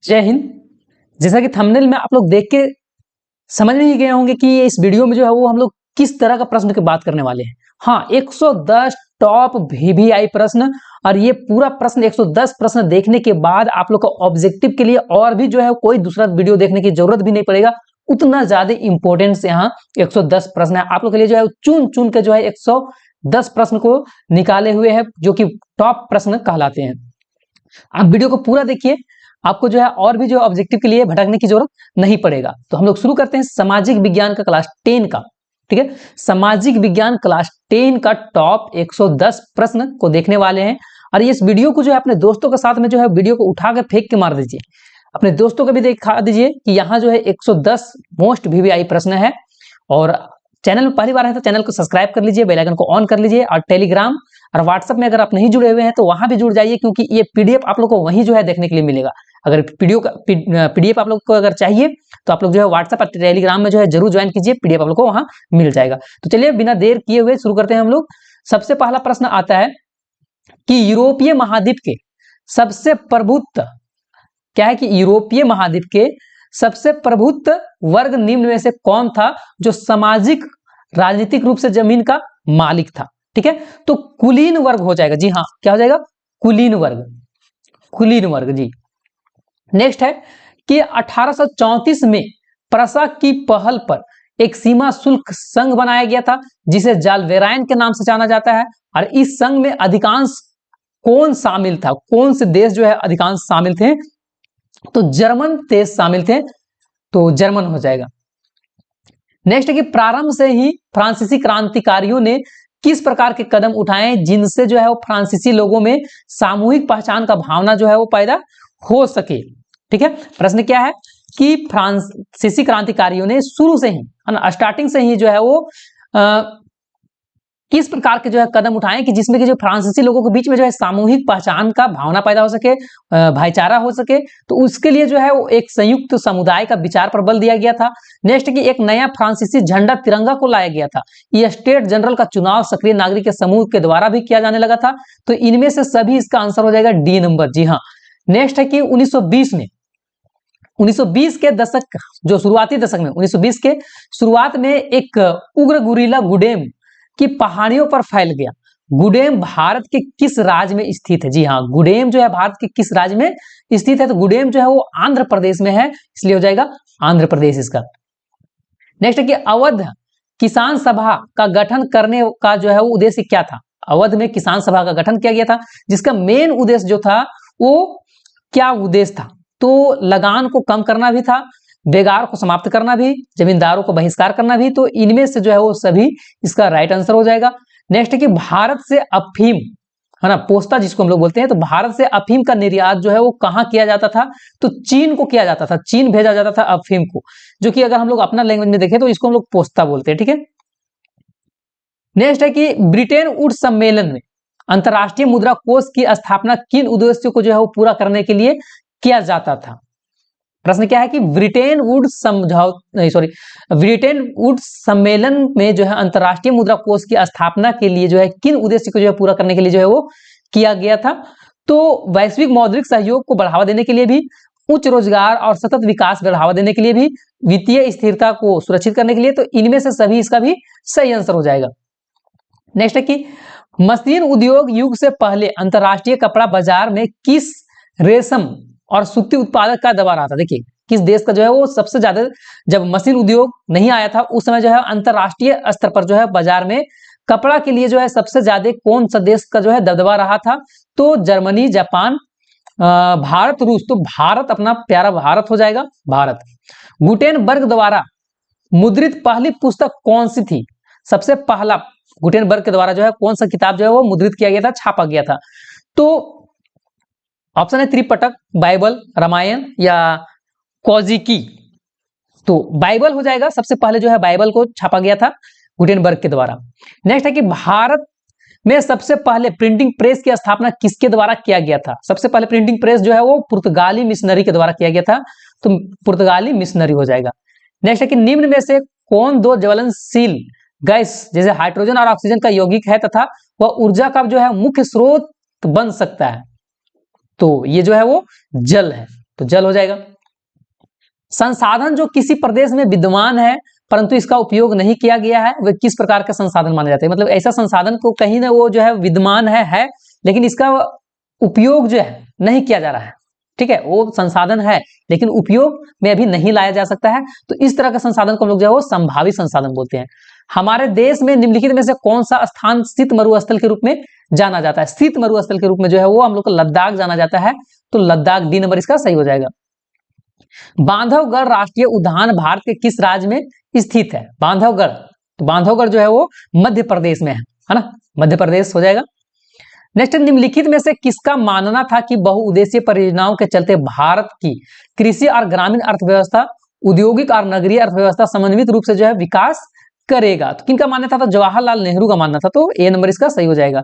जय हिंद। जैसा कि थंबनेल में आप लोग देख के समझ में ही गए होंगे कि इस वीडियो में जो है वो हम लोग किस तरह का प्रश्न की बात करने वाले हैं। हाँ, 110 टॉप वीवीआई प्रश्न, और ये पूरा प्रश्न 110 प्रश्न देखने के बाद आप लोग को ऑब्जेक्टिव के लिए और भी जो है कोई दूसरा वीडियो देखने की जरूरत भी नहीं पड़ेगा। उतना ज्यादा इंपॉर्टेंस यहाँ 110 प्रश्न है। आप लोग के लिए जो है चुन चुन के जो है 110 प्रश्न को निकाले हुए हैं, जो कि टॉप प्रश्न कहलाते हैं। आप वीडियो को पूरा देखिए, आपको जो है और भी जो है ऑब्जेक्टिव के लिए भटकने की जरूरत नहीं पड़ेगा। तो हम लोग शुरू करते हैं सामाजिक विज्ञान का क्लास 10 का। ठीक है, सामाजिक विज्ञान क्लास 10 का टॉप 110 प्रश्न को देखने वाले हैं। और इस वीडियो को जो है अपने दोस्तों के साथ में जो है वीडियो को उठा के फेंक के मार दीजिए, अपने दोस्तों को भी दिखा दीजिए कि यहाँ जो है 110 मोस्ट वीवीआई प्रश्न है। और चैनल में पहली बार है तो चैनल को सब्सक्राइब कर लीजिए, बेल आइकन को ऑन कर लीजिए। और टेलीग्राम और व्हाट्सएप में अगर आप नहीं जुड़े हुए हैं तो वहां भी जुड़ जाइए, क्योंकि ये पीडीएफ आप लोग को वहीं जो है देखने के लिए मिलेगा। अगर पीडीएफ आप लोग को अगर चाहिए तो आप लोग जो है व्हाट्सएप और टेलीग्राम में जो है जरूर ज्वाइन कीजिए, पीडीएफ आप लोग को वहां मिल जाएगा। तो चलिए बिना देर किए हुए शुरू करते हैं हम लोग। सबसे पहला प्रश्न आता है कि यूरोपीय महाद्वीप के सबसे प्रभुत्व क्या है, कि यूरोपीय महाद्वीप के सबसे प्रभुत्व वर्ग निम्न में से कौन था जो सामाजिक राजनीतिक रूप से जमीन का मालिक था। ठीक है, तो कुलीन वर्ग हो जाएगा। जी हाँ, क्या हो जाएगा? कुलीन वर्ग, कुलीन वर्ग जी। नेक्स्ट है कि 1834 में प्रसा की पहल पर एक सीमा शुल्क संघ बनाया गया था, जिसे जालवेराइन के नाम से जाना जाता है। और इस संघ में अधिकांश कौन शामिल था, कौन से देश जो है अधिकांश शामिल थे? तो जर्मन देश शामिल थे, तो जर्मन हो जाएगा। नेक्स्ट है कि प्रारंभ से ही फ्रांसीसी क्रांतिकारियों ने किस प्रकार के कदम उठाए जिनसे जो है वो फ्रांसीसी लोगों में सामूहिक पहचान का भावना जो है वो पैदा हो सके। ठीक है, प्रश्न क्या है कि फ्रांसीसी क्रांतिकारियों ने शुरू से ही, स्टार्टिंग से ही जो है वो किस प्रकार के जो है कदम उठाए कि जिसमें कि जो फ्रांसीसी लोगों के बीच में जो है सामूहिक पहचान का भावना पैदा हो सके, भाईचारा हो सके। तो उसके लिए जो है वो एक संयुक्त समुदाय का विचार पर बल दिया गया था। नेक्स्ट कि एक नया फ्रांसीसी झंडा तिरंगा को लाया गया था। ये स्टेट जनरल का चुनाव सक्रिय नागरिक के समूह के द्वारा भी किया जाने लगा था। तो इनमें से सभी इसका आंसर हो जाएगा डी नंबर। जी हाँ। नेक्स्ट है कि 1920 में, 1920 के दशक, जो शुरुआती दशक में 1920 के शुरुआत में एक उग्र गुरीला गुडेम की पहाड़ियों पर फैल गया। गुडेम भारत के किस राज्य में स्थित है? जी हाँ, गुडेम जो है भारत के किस राज्य में स्थित है? तो गुडेम जो है वो आंध्र प्रदेश में है, इसलिए हो जाएगा आंध्र प्रदेश इसका। नेक्स्ट है कि अवध किसान सभा का गठन करने का जो है वो उद्देश्य क्या था? अवध में किसान सभा का गठन किया गया था, जिसका मेन उद्देश्य जो था वो क्या उद्देश्य था? तो लगान को कम करना भी था, बेगार को समाप्त करना भी, जमींदारों को बहिष्कार करना भी। तो इनमें से जो है वो सभी इसका राइट आंसर हो जाएगा। नेक्स्ट है कि भारत से अफीम, है ना, पोस्ता जिसको हम लोग बोलते हैं, तो भारत से अफीम का निर्यात जो है वो कहाँ किया जाता था? तो चीन को किया जाता था, चीन भेजा जाता था अफीम को, जो कि अगर हम लोग अपना लैंग्वेज में देखें तो इसको हम लोग पोस्ता बोलते हैं। ठीक है। नेक्स्ट है कि ब्रिटेन वुड्स सम्मेलन में अंतरराष्ट्रीय मुद्रा कोष की स्थापना किन उद्देश्यों को जो है वो पूरा करने के लिए किया जाता था? प्रश्न क्या है कि ब्रिटेन वुड्स सम्मेलन में जो है अंतरराष्ट्रीय मुद्रा कोष की स्थापना के लिए जो है किन उद्देश्य को जो है पूरा करने के लिए जो है वो किया गया था? तो वैश्विक मौद्रिक सहयोग को बढ़ावा देने के लिए भी, उच्च रोजगार और सतत विकास बढ़ावा देने के लिए भी, वित्तीय स्थिरता को सुरक्षित करने के लिए। तो इनमें से सभी इसका भी सही आंसर हो जाएगा। नेक्स्ट है कि मशीन उद्योग युग से पहले अंतरराष्ट्रीय कपड़ा बाजार में किस रेशम और सूती उत्पादक का दबाव रहा था? देखिए, किस देश का जो है वो सबसे ज्यादा, जब मशीन उद्योग नहीं आया था उस समय जो है अंतरराष्ट्रीय स्तर पर जो है बाजार में कपड़ा के लिए जो है सबसे ज्यादा कौन सा देश का जो है दबदबा रहा था? तो जर्मनी, जापान, भारत, रूस। तो भारत, अपना प्यारा भारत हो जाएगा, भारत। गुटेनबर्ग द्वारा मुद्रित पहली पुस्तक कौन सी थी? सबसे पहला गुटेनबर्ग के द्वारा जो है कौन सा किताब जो है वो मुद्रित किया गया था, छापा गया था? तो ऑप्शन है त्रिपिटक, बाइबल, रामायण या कौजिकी। तो बाइबल हो जाएगा, सबसे पहले जो है बाइबल को छापा गया था गुटेनबर्ग के द्वारा। नेक्स्ट है कि भारत में सबसे पहले प्रिंटिंग प्रेस की स्थापना किसके द्वारा किया गया था? सबसे पहले प्रिंटिंग प्रेस जो है वो पुर्तगाली मिशनरी के द्वारा किया गया था, तो पुर्तगाली मिशनरी हो जाएगा। नेक्स्ट है कि निम्न में से कौन दो ज्वलनशील गैस जैसे हाइड्रोजन और ऑक्सीजन का यौगिक है तथा वह ऊर्जा का जो है मुख्य स्रोत बन सकता है? तो ये जो है वो जल है। तो जल हो जाएगा। संसाधन जो किसी प्रदेश में विद्यमान है परंतु इसका उपयोग नहीं किया गया है, वह किस प्रकार का संसाधन माना जाता है? मतलब ऐसा संसाधन को कहीं ना वो जो है विद्यमान है लेकिन इसका उपयोग जो है नहीं किया जा रहा है। ठीक है, वो संसाधन है लेकिन उपयोग में अभी नहीं लाया जा सकता है, तो इस तरह का संसाधन को हम लोग जो है वो संभावित संसाधन बोलते हैं। हमारे देश में निम्नलिखित में से कौन सा स्थान शीत मरुस्थल के रूप में जाना जाता है? शीत मरुस्थल के रूप में जो है वो हम लोग को लद्दाख जाना जाता है, तो लद्दाख डी नंबर इसका सही हो जाएगा। बांधवगढ़ राष्ट्रीय उद्यान भारत के किस राज्य में स्थित है? बांधवगढ़, तो बांधवगढ़ जो है वो मध्य प्रदेश में है ना, मध्य प्रदेश हो जाएगा। नेक्स्ट, निम्नलिखित में से किसका मानना था कि बहुउद्देशीय परियोजनाओं के चलते भारत की कृषि और ग्रामीण अर्थव्यवस्था, औद्योगिक और नगरीय अर्थव्यवस्था समन्वित रूप से जो है विकास करेगा? तो किनका मानना था? तो जवाहरलाल नेहरू का मानना था, तो ए नंबर इसका सही हो जाएगा।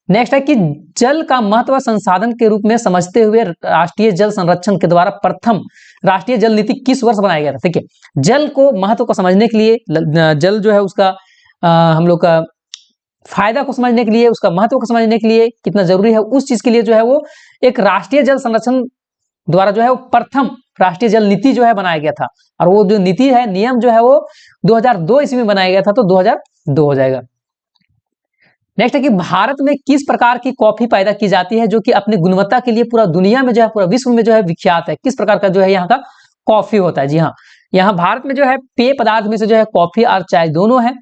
नेक्स्ट है कि जल का महत्व संसाधन के रूप में समझते हुए राष्ट्रीय जल संरक्षण के द्वारा प्रथम राष्ट्रीय जल नीति किस वर्ष बनाया गया था? ठीक है, जल को महत्व को समझने के लिए, जल जो है उसका हम लोग का फायदा को समझने के लिए, उसका महत्व को समझने के लिए कितना जरूरी है, उस चीज के लिए जो है वो एक राष्ट्रीय जल संरक्षण द्वारा जो है वो प्रथम राष्ट्रीय जल नीति जो है बनाया गया था। और वो जो नीति है, नियम जो है वो 2002 ईस्वी में बनाया गया था, तो 2002 हो जाएगा। नेक्स्ट है कि भारत में किस प्रकार की कॉफी पैदा की जाती है जो कि अपनी गुणवत्ता के लिए पूरा दुनिया में जो है, पूरा विश्व में जो है विख्यात है? किस प्रकार का जो है यहाँ का कॉफी होता है? जी हाँ, यहाँ भारत में जो है पेय पदार्थ में से जो है कॉफी और चाय दोनों है।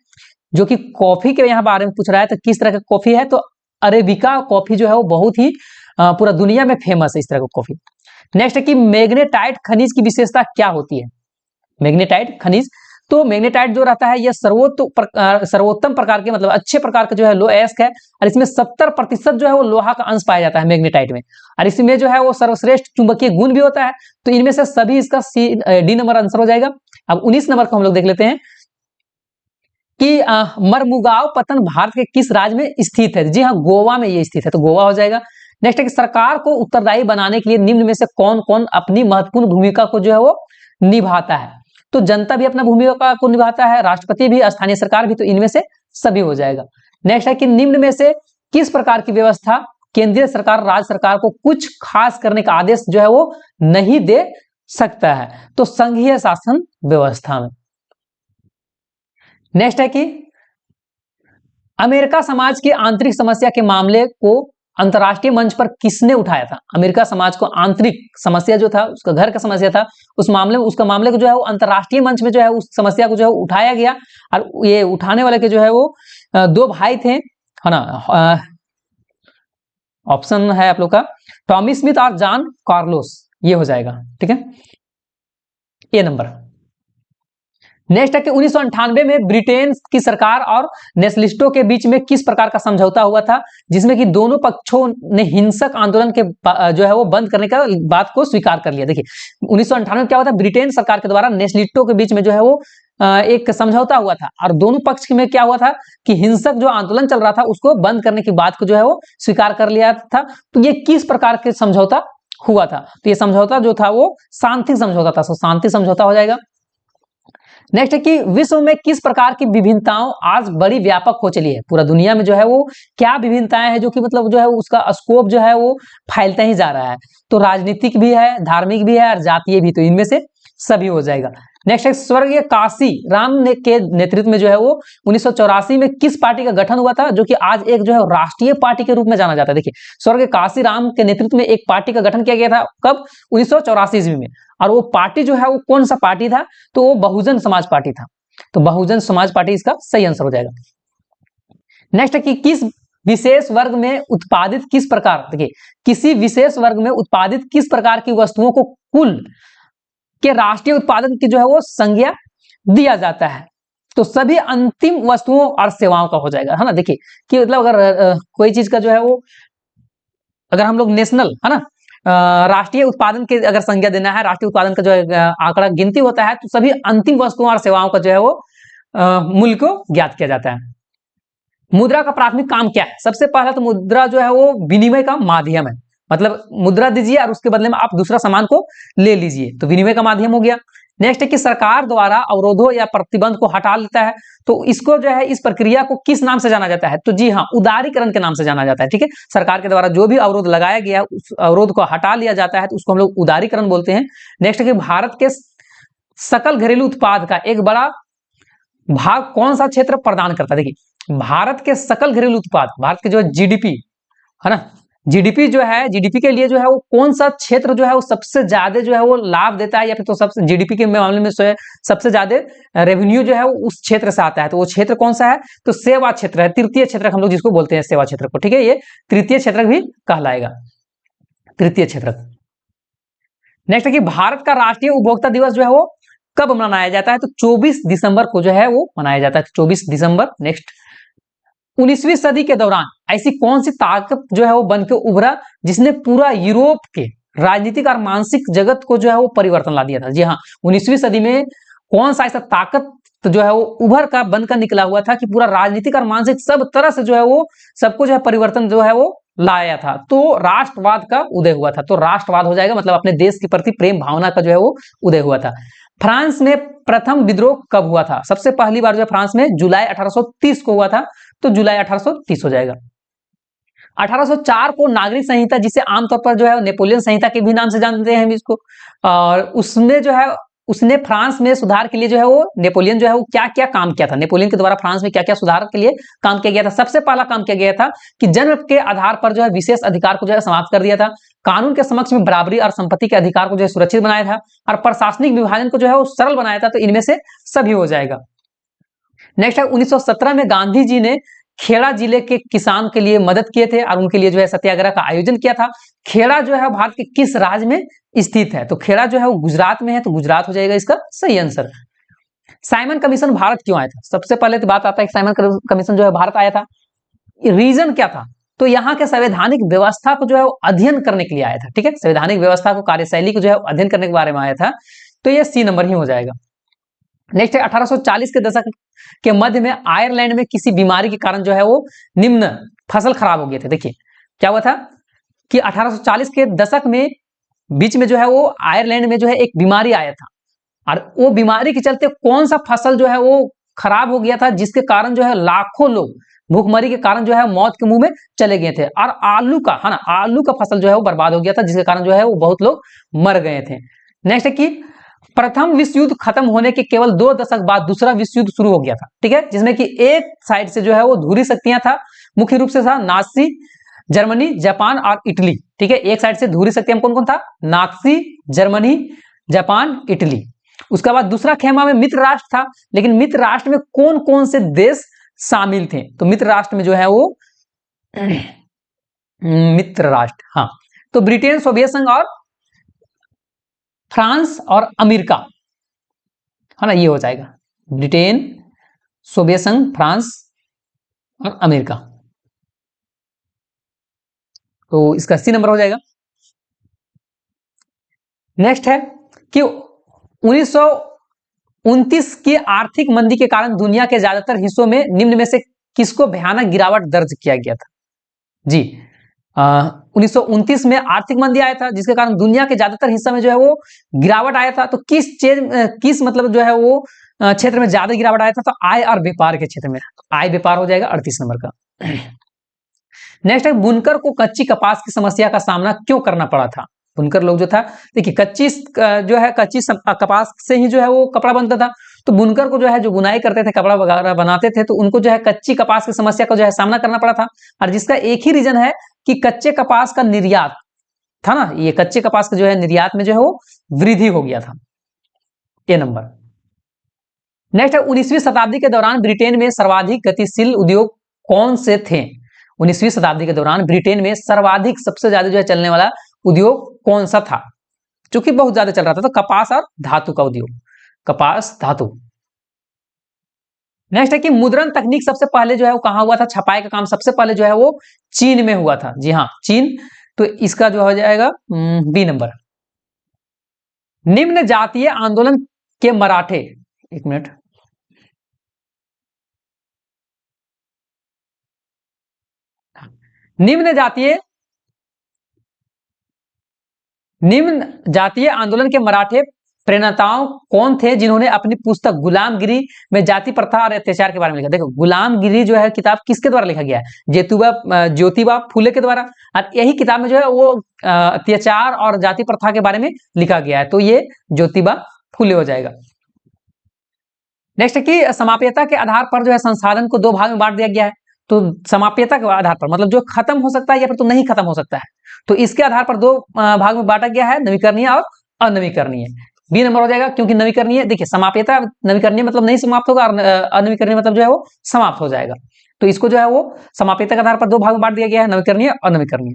जो कि कॉफी के यहाँ बारे में पूछ रहा है, तो किस तरह का कॉफी है? तो अरेबिका कॉफी जो है वो बहुत ही पूरा दुनिया में फेमस है इस तरह का कॉफी। नेक्स्ट है कि मैग्नेटाइट खनिज की विशेषता क्या होती है? मैग्नेटाइट खनिज, तो मैग्नेटाइट जो रहता है यह सर्वोत्तम प्रकार के, मतलब अच्छे प्रकार का जो है लोएस्क है, और इसमें 70% जो है वो लोहा का अंश पाया जाता है मैग्नेटाइट में, और इसमें जो है वो सर्वश्रेष्ठ चुंबकीय गुण भी होता है। तो इनमें से सभी इसका डी नंबर आंसर हो जाएगा। अब 19 नंबर को हम लोग देख लेते हैं कि मरमुगांव पत्तन भारत के किस राज्य में स्थित है? जी हाँ, गोवा में ये स्थित है, तो गोवा हो जाएगा। नेक्स्ट है कि सरकार को उत्तरदायी बनाने के लिए निम्न में से कौन कौन अपनी महत्वपूर्ण भूमिका को जो है वो निभाता है? तो जनता भी अपना भूमिका को निभाता है, राष्ट्रपति भी, स्थानीय सरकार भी, तो इनमें से सभी हो जाएगा। नेक्स्ट है कि निम्न में से किस प्रकार की व्यवस्था केंद्रीय सरकार राज्य सरकार को कुछ खास करने का आदेश जो है वो नहीं दे सकता है? तो संघीय शासन व्यवस्था में। नेक्स्ट है कि अमेरिका समाज की आंतरिक समस्या के मामले को अंतरराष्ट्रीय मंच पर किसने उठाया था? अमेरिका समाज को आंतरिक समस्या जो था, उसका घर का समस्या था, उस मामले में उसका मामले को जो है वो अंतरराष्ट्रीय मंच में जो है उस समस्या को जो है उठाया गया। और ये उठाने वाले के जो है वो दो भाई थे, है ना, ऑप्शन है आप लोग का टॉमी स्मिथ और जॉन कार्लोस, ये हो जाएगा। ठीक है, ए नंबर। नेक्स्ट है कि 1998 में ब्रिटेन की सरकार और नेशनलिस्टों के बीच में किस प्रकार का समझौता हुआ था, जिसमें कि दोनों पक्षों ने हिंसक आंदोलन के जो है वो बंद करने का बात को स्वीकार कर लिया। देखिए 1998 में क्या हुआ था, ब्रिटेन सरकार के द्वारा नेशनलिस्टों के बीच में जो है वो एक समझौता हुआ था, और दोनों पक्ष में क्या हुआ था कि हिंसक जो आंदोलन चल रहा था उसको बंद करने की बात को जो है वो स्वीकार कर लिया था। तो ये किस प्रकार के समझौता हुआ था? तो ये समझौता जो था वो शांति समझौता था, सो शांति समझौता हो जाएगा। नेक्स्ट है कि विश्व में किस प्रकार की विभिन्नताओं आज बड़ी व्यापक हो चली है? पूरा दुनिया में जो है वो क्या विभिन्नताएं हैं जो कि मतलब जो है उसका स्कोप जो है वो फैलता ही जा रहा है? तो राजनीतिक भी है, धार्मिक भी है और जातीय भी, तो इनमें से सभी हो जाएगा। नेक्स्ट है स्वर्गीय काशी राम के नेतृत्व में जो है वो 1984 में किस पार्टी का गठन हुआ था, जो कि आज एक जो है राष्ट्रीय पार्टी के रूप में जाना जाता है? देखिए स्वर्गीय काशी राम के नेतृत्व में एक पार्टी का गठन किया गया था, कब? 1984 ईस्वी में। और वो पार्टी जो है वो कौन सा पार्टी था? तो वो बहुजन समाज पार्टी था, तो बहुजन समाज पार्टी इसका सही आंसर हो जाएगा। नेक्स्ट है कि किस विशेष वर्ग में उत्पादित किस प्रकार, देखिए किसी विशेष वर्ग में उत्पादित किस प्रकार की वस्तुओं को कुल के राष्ट्रीय उत्पादन की जो है वो संज्ञा दिया जाता है? तो सभी अंतिम वस्तुओं और सेवाओं का हो जाएगा, है ना। देखिए कि मतलब अगर कोई चीज का जो है वो, अगर हम लोग नेशनल, है ना, राष्ट्रीय उत्पादन के अगर संज्ञा देना है, राष्ट्रीय उत्पादन का जो है आंकड़ा गिनती होता है, तो सभी अंतिम वस्तुओं और सेवाओं का जो है वो मूल्य को ज्ञात किया जाता है। मुद्रा का प्राथमिक काम क्या है? सबसे पहला तो मुद्रा जो है वो विनिमय का माध्यम है, मतलब मुद्रा दीजिए और उसके बदले में आप दूसरा सामान को ले लीजिए, तो विनिमय का माध्यम हो गया। नेक्स्ट है कि सरकार द्वारा अवरोधों या प्रतिबंध को हटा लेता है, तो इसको जो है, इस प्रक्रिया को किस नाम से जाना जाता है? तो जी हाँ, उदारीकरण के नाम से जाना जाता है। ठीक है, सरकार के द्वारा जो भी अवरोध लगाया गया उस अवरोध को हटा लिया जाता है, तो उसको हम लोग उदारीकरण बोलते हैं। नेक्स्ट है कि भारत के सकल घरेलू उत्पाद का एक बड़ा भाग कौन सा क्षेत्र प्रदान करता है? देखिए, भारत के सकल घरेलू उत्पाद, भारत के जो जीडीपी है ना, जीडीपी जो है, जीडीपी के लिए जो है वो कौन सा क्षेत्र जो है वो सबसे ज्यादा जो है वो लाभ देता है, या फिर तो सबसे जीडीपी के मामले में सबसे ज्यादा रेवेन्यू जो है वो उस क्षेत्र से आता है, तो वो क्षेत्र कौन सा है? तो सेवा क्षेत्र है, तृतीय क्षेत्र हम लोग जिसको बोलते हैं सेवा क्षेत्र को। ठीक है, ये तृतीय क्षेत्र भी कहलाएगा, तृतीय क्षेत्र। नेक्स्ट है कि भारत का राष्ट्रीय उपभोक्ता दिवस जो है वो कब मनाया जाता है? तो 24 दिसंबर को जो है वो मनाया जाता है, 24 दिसंबर। नेक्स्ट, 19वीं सदी के दौरान ऐसी कौन सी ताकत जो है वो बन के उभरा जिसने पूरा यूरोप के राजनीतिक और मानसिक जगत को जो है वो परिवर्तन ला दिया था? जी हाँ, 19वीं सदी में कौन सा ऐसा ताकत जो है वो उभर का बनकर निकला हुआ था कि पूरा राजनीतिक और मानसिक सब तरह से जो है वो सबको जो है परिवर्तन जो है वो लाया था? तो राष्ट्रवाद का उदय हुआ था। तो राष्ट्रवाद हो जाएगा, मतलब अपने देश के प्रति प्रेम भावना का जो है वो उदय हुआ था। फ्रांस में प्रथम विद्रोह कब हुआ था? सबसे पहली बार जो है फ्रांस में जुलाई 1830 को हुआ था, तो जुलाई 1830 हो जाएगा। 1804 को नागरिक संहिता, जिसे आमतौर पर जो है नेपोलियन संहिता के भी नाम से जानते हैं हम इसको, और उसमें जो है उसने फ्रांस में सुधार के लिए जो है वो नेपोलियन जो है वो क्या क्या काम किया था, नेपोलियन के द्वारा फ्रांस में क्या क्या सुधार के लिए काम किया गया था? सबसे पहला काम किया गया था कि जन्म के आधार पर जो है विशेष अधिकार को जो है समाप्त कर दिया था, कानून के समक्ष में बराबरी और संपत्ति के अधिकार को जो है सुरक्षित बनाया था, और प्रशासनिक विभाजन को जो है वो सरल बनाया था। तो इनमें से सभी हो जाएगा। नेक्स्ट है, 1917 में गांधी जी ने खेड़ा जिले के किसान के लिए मदद किए थे और उनके लिए जो है सत्याग्रह का आयोजन किया था। खेड़ा जो है भारत के किस राज्य में स्थित है? तो खेड़ा जो है वो गुजरात में है, तो गुजरात हो जाएगा इसका सही आंसर। साइमन कमीशन भारत क्यों आया था? सबसे पहले तो बात आता है कि साइमन कमीशन जो है भारत आया था, रीजन क्या था? तो यहाँ के संवैधानिक व्यवस्था को जो है वो अध्ययन करने के लिए आया था। ठीक है, संवैधानिक व्यवस्था को, कार्यशैली को जो है अध्ययन करने के बारे में आया था, तो ये सी नंबर ही हो जाएगा। नेक्स्ट है, 1840 के दशक के मध्य में आयरलैंड में किसी बीमारी के कारण जो है वो निम्न फसल खराब हो गए थे। देखिए क्या हुआ था कि 1840 के दशक में बीच में जो है वो आयरलैंड में जो है एक बीमारी आया था, और वो बीमारी के चलते कौन सा फसल जो है वो खराब हो गया था, जिसके कारण जो है लाखों लोग भूखमरी के कारण जो है मौत के मुंह में चले गए थे, और आलू का, है ना, आलू का फसल जो है वो बर्बाद हो गया था, जिसके कारण जो है वो बहुत लोग मर गए थे। नेक्स्ट है कि प्रथम विश्व युद्ध खत्म होने के केवल 2 दशक बाद दूसरा विश्व युद्ध शुरू हो गया था। ठीक है, जिसमें कि एक साइड से जो है वो धुरी शक्तियां था, मुख्य रूप से था नाजी, जर्मनी, जापान और इटली। ठीक है, एक साइड से धुरी शक्तियां कौन कौन था? Nazi, Germany, Japan, Italy. उसके बाद दूसरा खेमा में मित्र राष्ट्र था, लेकिन मित्र राष्ट्र में कौन कौन से देश शामिल थे? तो मित्र राष्ट्र में जो है वो मित्र राष्ट्र, हाँ, तो ब्रिटेन, सोवियत संघ और फ्रांस और अमेरिका, है ना, ये हो जाएगा ब्रिटेन, सोवियत संघ, फ्रांस और अमेरिका। तो इसका सी नंबर हो जाएगा। नेक्स्ट है कि 1929 की आर्थिक मंदी के कारण दुनिया के ज्यादातर हिस्सों में निम्न में से किसको भयानक गिरावट दर्ज किया गया था? जी, 1929 में आर्थिक मंदी आया था, जिसके कारण दुनिया के ज्यादातर हिस्सा में जो है वो गिरावट आया था। तो किस मतलब जो है वो क्षेत्र में ज्यादा गिरावट आया था? तो आय और व्यापार के क्षेत्र में, आय व्यापार हो जाएगा 38 नंबर का। नेक्स्ट है, बुनकर को कच्ची कपास की समस्या का सामना क्यों करना पड़ा था? बुनकर लोग जो था, देखिए कच्ची जो है कच्ची कपास से ही जो है वो कपड़ा बनता था, तो बुनकर को जो है जो बुनाई करते थे, कपड़ा वगैरह बनाते थे, तो उनको जो है कच्ची कपास की समस्या का जो है सामना करना पड़ा था, और जिसका एक ही रीजन है कि कच्चे कपास का निर्यात था ना, ये कच्चे कपास का जो है निर्यात में जो है वो वृद्धि हो गया था। ए नंबर। नेक्स्ट है, 19वीं शताब्दी के दौरान ब्रिटेन में सर्वाधिक गतिशील उद्योग कौन से थे? 19वीं शताब्दी के दौरान ब्रिटेन में सर्वाधिक, सबसे ज्यादा जो है चलने वाला उद्योग कौन सा था, जो कि बहुत ज्यादा चल रहा था? तो कपास और धातु का उद्योग, कपास, धातु। नेक्स्ट है कि मुद्रण तकनीक सबसे पहले जो है वो कहां हुआ था? छपाई का काम सबसे पहले जो है वो चीन में हुआ था। जी हाँ, चीन। तो इसका जो हो जाएगा बी नंबर। निम्न जातीय आंदोलन के मराठे, एक मिनट, निम्न जातीय आंदोलन के मराठे प्रणेताओं कौन थे जिन्होंने अपनी पुस्तक गुलामगिरी में जाति प्रथा और अत्याचार के बारे में लिखा? देखो, गुलामगिरी जो है किताब किसके द्वारा लिखा गया है? ज्योतिबा फूले के द्वारा। और यही किताब में जो है वो अत्याचार और जाति प्रथा के बारे में लिखा गया है, तो ये ज्योतिबा फूले हो जाएगा। नेक्स्ट है कि समाप्यता के आधार पर जो है संसाधन को दो भाग में बांट दिया गया है। तो समाप्यता के आधार पर मतलब जो खत्म हो सकता है या फिर तो नहीं खत्म हो सकता है, तो इसके आधार पर दो भाग में बांटा गया है, नवीकरणीय और अनवीकरणीय। बी नंबर हो जाएगा, क्योंकि नवीकरणीय, देखिए समाप्यता नवीकरणीय मतलब नहीं समाप्त होगा और अनवीकरणीय मतलब जो है वो समाप्त हो जाएगा। तो इसको जो है वो समाप्यता के आधार पर दो भाग में बांट दिया गया है, नवीकरणीय और अनवीकरणीय।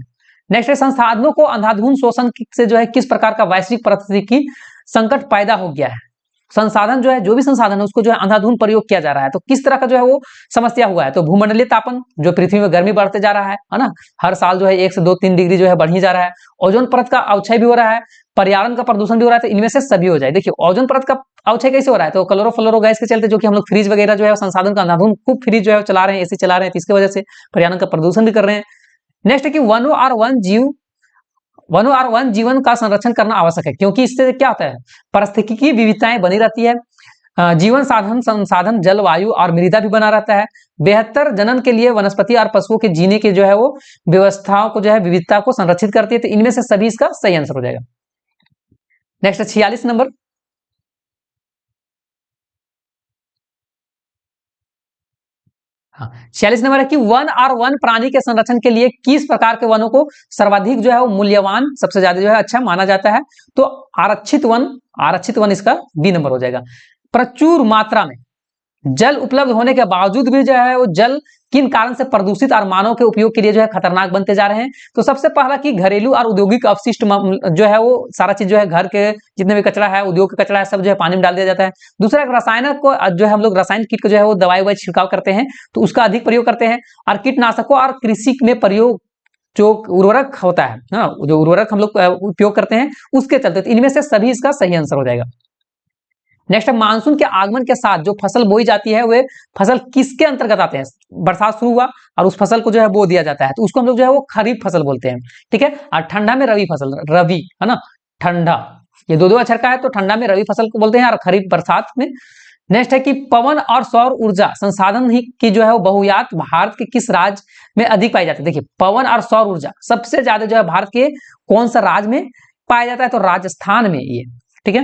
नेक्स्ट है संसाधनों को अंधाधुंध शोषण से जो है किस प्रकार का वैश्विक परिस्थिति संकट पैदा हो गया है? संसाधन जो है, जो भी संसाधन है उसको जो है अंधाधुंध प्रयोग किया जा रहा है, तो किस तरह का जो है वो समस्या हुआ है? तो भूमंडलीय तापन, जो पृथ्वी में गर्मी बढ़ते जा रहा है ना, हर साल जो है 1 से 2-3 डिग्री जो है बढ़ ही जा रहा है। ओजोन परत का अवक्षय भी हो रहा है, पर्यावरण का प्रदूषण भी हो रहा है, तो इनमें से सभी हो जाए। देखिए ओजोन परत का अवक्षय कैसे हो रहा है? तो क्लोरोफ्लोरो गैस के चलते, जो कि हम लोग फ्रिज वगैरह जो है संसाधन का अंधाधुंध खूब फ्रिज जो है चला रहे हैं, एसी चला रहे हैं, तो इसकी वजह से पर्यावरण का प्रदूषण भी कर रहे हैं। नेक्स्ट है कि वनों और वन जीवन का संरक्षण करना आवश्यक है, क्योंकि इससे क्या होता है? पारिस्थितिकी विविधताएं बनी रहती है, जीवन साधन संसाधन जलवायु और मृदा भी बना रहता है। बेहतर जनन के लिए वनस्पति और पशुओं के जीने के जो है वो व्यवस्थाओं को जो है विविधता को संरक्षित करती है, तो इनमें से सभी इसका सही आंसर हो जाएगा। नेक्स्ट 46 नंबर, हाँ 46 नंबर है कि वन और वन प्राणी के संरक्षण के लिए किस प्रकार के वनों को सर्वाधिक जो है वो मूल्यवान, सबसे ज्यादा जो है अच्छा माना जाता है? तो आरक्षित वन इसका बी नंबर हो जाएगा। प्रचुर मात्रा में जल उपलब्ध होने के बावजूद भी जो है वो जल किन कारण से प्रदूषित और मानव के उपयोग के लिए जो है खतरनाक बनते जा रहे हैं? तो सबसे पहला कि घरेलू और औद्योगिक अपशिष्ट जो है वो सारा चीज जो है, घर के जितने भी कचरा है, उद्योग का कचरा है, सब जो है पानी में डाल दिया जाता है। दूसरा, रसायन को जो है हम लोग रासायनिक कीट को जो है वो दवाई छिड़काव करते हैं, तो उसका अधिक प्रयोग करते हैं। और कीटनाशकों और कृषि में प्रयोग जो उर्वरक होता है, जो उर्वरक हम लोग उपयोग करते हैं उसके चलते, तो इनमें से सभी इसका सही आंसर हो जाएगा। नेक्स्ट है मानसून के आगमन के साथ जो फसल बोई जाती है वे फसल किसके अंतर्गत आते हैं? बरसात शुरू हुआ और उस फसल को जो है बो दिया जाता है, तो उसको हम लोग जो है वो खरीफ फसल बोलते हैं, ठीक है। और ठंडा में रवि फसल, रवि है ना, ठंडा, ये दो अक्षर का है, तो ठंडा में रवि फसल को बोलते हैं और खरीफ बरसात में। नेक्स्ट है कि पवन और सौर ऊर्जा संसाधन ही की जो है वो बहुयात भारत के किस राज्य में अधिक पाई जाती है? देखिए पवन और सौर ऊर्जा सबसे ज्यादा जो है भारत के कौन सा राज्य में पाया जाता है? तो राजस्थान में, ये ठीक है।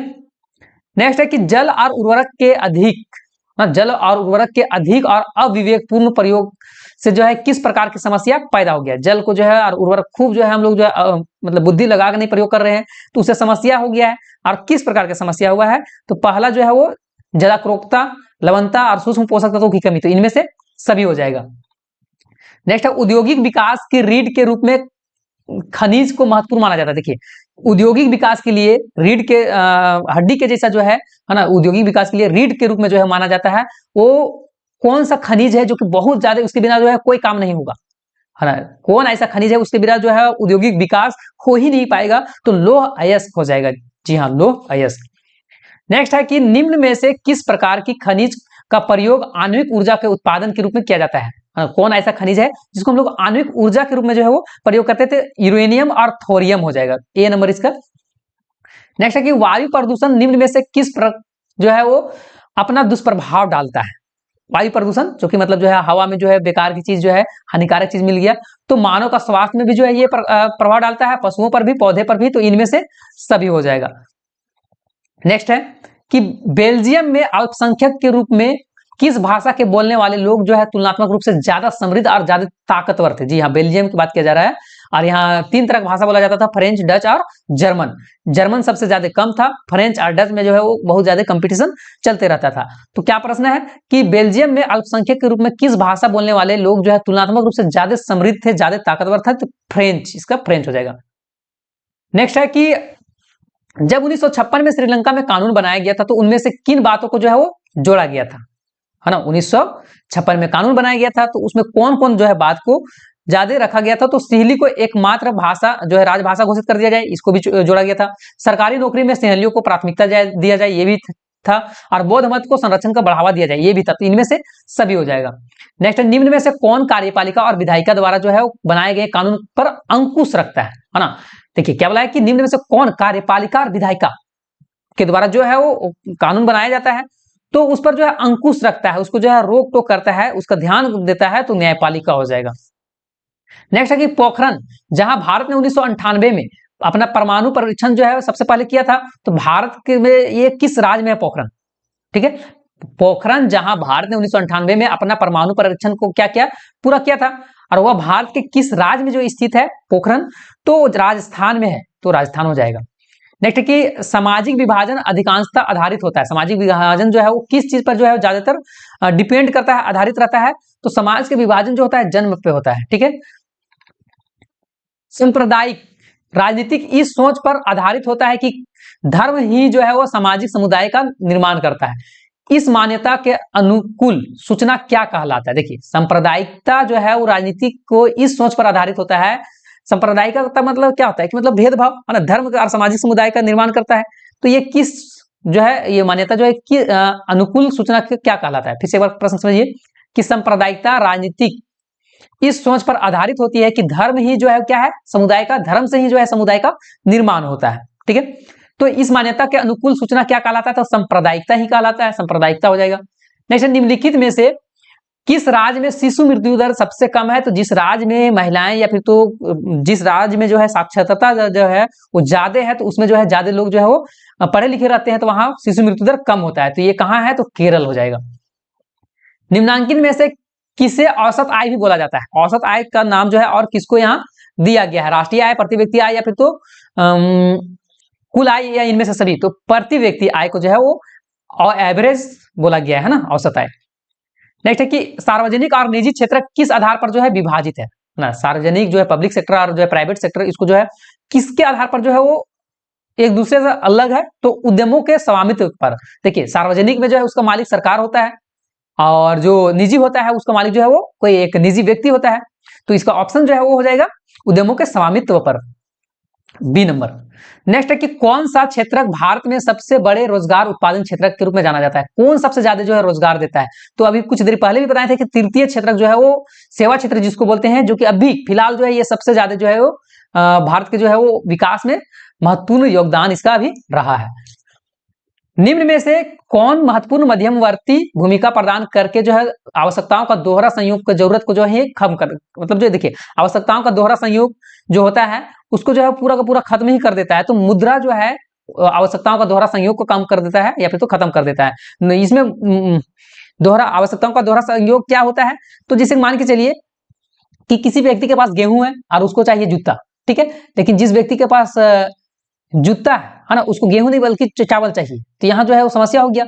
नेक्स्ट है कि जल और उर्वरक के अधिक और अविवेकपूर्ण प्रयोग से जो है किस प्रकार की समस्या पैदा हो गया? जल को जो है और उर्वरक खूब जो है हम लोग जो है मतलब बुद्धि लगा कर नहीं प्रयोग कर रहे हैं, तो उससे समस्या हो गया है। और किस प्रकार की समस्या हुआ है? तो पहला जो है वो जलाक्रोक्ता, लवणता और सूक्ष्म पोषक तत्वों की कमी, तो इनमें से सभी हो जाएगा। नेक्स्ट है औद्योगिक विकास की रीढ़ के रूप में खनिज को महत्वपूर्ण माना जाता है। देखिए औद्योगिक विकास के लिए रीढ़ के हड्डी के जैसा जो है ना, औद्योगिक विकास के लिए रीढ़ के रूप में जो है माना जाता है, वो कौन सा खनिज है जो कि बहुत ज्यादा उसके बिना जो है कोई काम नहीं होगा, है ना? कौन ऐसा खनिज है उसके बिना जो है औद्योगिक विकास हो ही नहीं पाएगा? तो लौह अयस्क हो जाएगा। जी हाँ, लौह अयस्क। नेक्स्ट है कि निम्न में से किस प्रकार की खनिज का प्रयोग आणविक ऊर्जा के उत्पादन के रूप में किया जाता है? कौन ऐसा खनिज है जिसको हम लोग आणविक ऊर्जा के रूप में जो है वो प्रयोग करते थे? यूरेनियम और थोरियम हो जाएगा, ए नंबर इसका। नेक्स्ट है कि वायु प्रदूषण निम्न में से जो है वो अपना दुष्प्रभाव डालता है? वायु प्रदूषण जो कि मतलब जो है हवा में जो है बेकार की चीज जो है, हानिकारक चीज मिल गया, तो मानव का स्वास्थ्य में भी जो है ये प्रभाव डालता है, पशुओं पर भी, पौधे पर भी, तो इनमें से सभी हो जाएगा। नेक्स्ट है कि बेल्जियम में अल्पसंख्यक के रूप में किस भाषा के बोलने वाले लोग जो है तुलनात्मक रूप से ज्यादा समृद्ध और ज्यादा ताकतवर थे? जी हाँ, बेल्जियम की बात किया जा रहा है। और यहाँ 3 तरह की भाषा बोला जाता था, फ्रेंच, डच और जर्मन। जर्मन सबसे ज्यादा कम था, फ्रेंच और डच में जो है वो बहुत ज्यादा कंपटीशन चलते रहता था। तो क्या प्रश्न है कि बेल्जियम में अल्पसंख्यक के रूप में किस भाषा बोलने वाले लोग जो है तुलनात्मक रूप से ज्यादा समृद्ध थे, ज्यादा ताकतवर था? तो फ्रेंच, इसका फ्रेंच हो जाएगा। नेक्स्ट है कि जब 1956 में श्रीलंका में कानून बनाया गया था, तो उनमें से किन बातों को जो है वो जोड़ा गया था, है ना? 1956 में कानून बनाया गया था, तो उसमें कौन कौन जो है बात को ज्यादा रखा गया था? तो सिंहली को एकमात्र भाषा जो है राजभाषा घोषित कर दिया जाए, इसको भी जोड़ा गया था। सरकारी नौकरी में सिंहलियों को प्राथमिकता दिया जाए, ये भी था। और बौद्ध मत को संरक्षण का बढ़ावा दिया जाए, ये भी था। तो इनमें से सभी हो जाएगा। नेक्स्ट, निम्न में से कौन कार्यपालिका और विधायिका द्वारा जो है बनाए गए कानून पर अंकुश रखता है ना? देखिए क्या बोला है कि निम्न में से कौन कार्यपालिका और विधायिका के द्वारा जो है वो कानून बनाया जाता है, तो उस पर जो है अंकुश रखता है, उसको जो है रोक टोक करता है, उसका ध्यान देता है, तो न्यायपालिका हो जाएगा। नेक्स्ट है कि पोखरण, जहां भारत ने 1998 में अपना परमाणु परीक्षण जो है सबसे पहले किया था, तो भारत के में ये किस राज्य में है पोखरण? ठीक है, पोखरण जहां भारत ने 1998 में अपना परमाणु परीक्षण को क्या किया, पूरा किया था, और वह भारत के किस राज्य में जो स्थित है पोखरण, तो राजस्थान में है, तो राजस्थान हो जाएगा। नेक्स्ट है कि सामाजिक विभाजन अधिकांशतः आधारित होता है, सामाजिक विभाजन जो है वो किस चीज पर जो है ज्यादातर डिपेंड करता है, आधारित रहता है, तो समाज के विभाजन जो होता है जन्म पे होता है। ठीक है, सांप्रदायिक राजनीतिक इस सोच पर आधारित होता है कि धर्म ही जो है वो सामाजिक समुदाय का निर्माण करता है। इस मान्यता के अनुकूल सूचना क्या कहलाता है? देखिए, सांप्रदायिकता जो है वो राजनीतिक को इस सोच पर आधारित होता है। सांप्रदायिकता मतलब क्या होता है कि मतलब भेदभाव, है ना, धर्म और सामाजिक समुदाय का निर्माण करता है। तो ये किस जो है ये मान्यता जो है कि अनुकूल सूचना क्या कहलाता है? फिर से एक बार प्रश्न समझिए कि सांप्रदायिकता राजनीतिक इस सोच पर आधारित होती है कि धर्म ही जो है क्या है, समुदाय का, धर्म से ही जो है समुदाय का निर्माण होता है। ठीक है, तो इस मान्यता के अनुकूल सूचना क्या कहलाता है? तो सांप्रदायिकता ही कहलाता है, सांप्रदायिकता हो जाएगा। नेक्स्ट, निम्नलिखित में से किस राज्य में शिशु मृत्यु दर सबसे कम है? तो जिस राज्य में महिलाएं या फिर तो जिस राज्य में जो है साक्षरता जो है वो ज्यादा है, तो उसमें जो है ज्यादा लोग जो है वो पढ़े लिखे रहते हैं, तो वहां शिशु मृत्यु दर कम होता है। तो ये कहाँ है? तो केरल हो जाएगा। निम्नांकित में से किसे औसत आय भी बोला जाता है? औसत आय का नाम जो है और किसको यहाँ दिया गया है? राष्ट्रीय आय, प्रति व्यक्ति आय, या फिर तो कुल आय, या इनमें से सभी? तो प्रति व्यक्ति आय को जो है वो एवरेज बोला गया है ना, औसत आय। नेक्स्ट है कि सार्वजनिक और निजी क्षेत्र किस आधार पर जो है विभाजित है ना? सार्वजनिक जो है पब्लिक सेक्टर और जो है प्राइवेट सेक्टर, इसको जो है किसके आधार पर जो है वो एक दूसरे से अलग है? तो उद्यमों के स्वामित्व पर। देखिए, सार्वजनिक में जो है उसका मालिक सरकार होता है, और जो निजी होता है उसका मालिक जो है वो कोई एक निजी व्यक्ति होता है। तो इसका ऑप्शन जो है वो हो जाएगा उद्यमों के स्वामित्व पर, बी नंबर। नेक्स्ट है कि कौन सा क्षेत्र भारत में सबसे बड़े रोजगार उत्पादन क्षेत्र के रूप में जाना जाता है? कौन सबसे ज्यादा जो है रोजगार देता है? तो अभी कुछ देर पहले भी बताए थे कि तृतीय क्षेत्र जो है वो सेवा क्षेत्र जिसको बोलते हैं, जो कि अभी फिलहाल जो है ये सबसे ज्यादा जो है वो भारत के जो है वो विकास में महत्वपूर्ण योगदान इसका भी रहा है। निम्न में से कौन महत्वपूर्ण मध्यमवर्ती भूमिका प्रदान करके जो है आवश्यकताओं का दोहरा संयोग की जरूरत को जो है खत्म कर, मतलब जो देखिए आवश्यकताओं का दोहरा संयोग जो होता है उसको जो है पूरा का पूरा खत्म ही कर देता है। तो मुद्रा जो है आवश्यकताओं का दोहरा संयोग को कम कर देता है या फिर तो खत्म कर देता है। इसमें दोहरा आवश्यकताओं का दोहरा संयोग क्या होता है? तो जैसे मान के चलिए कि किसी व्यक्ति के पास गेहूं है और उसको चाहिए जूता, ठीक है, लेकिन जिस व्यक्ति के पास जूता है ना, उसको गेहूं नहीं बल्कि चावल चाहिए, तो यहाँ जो है वो समस्या हो गया।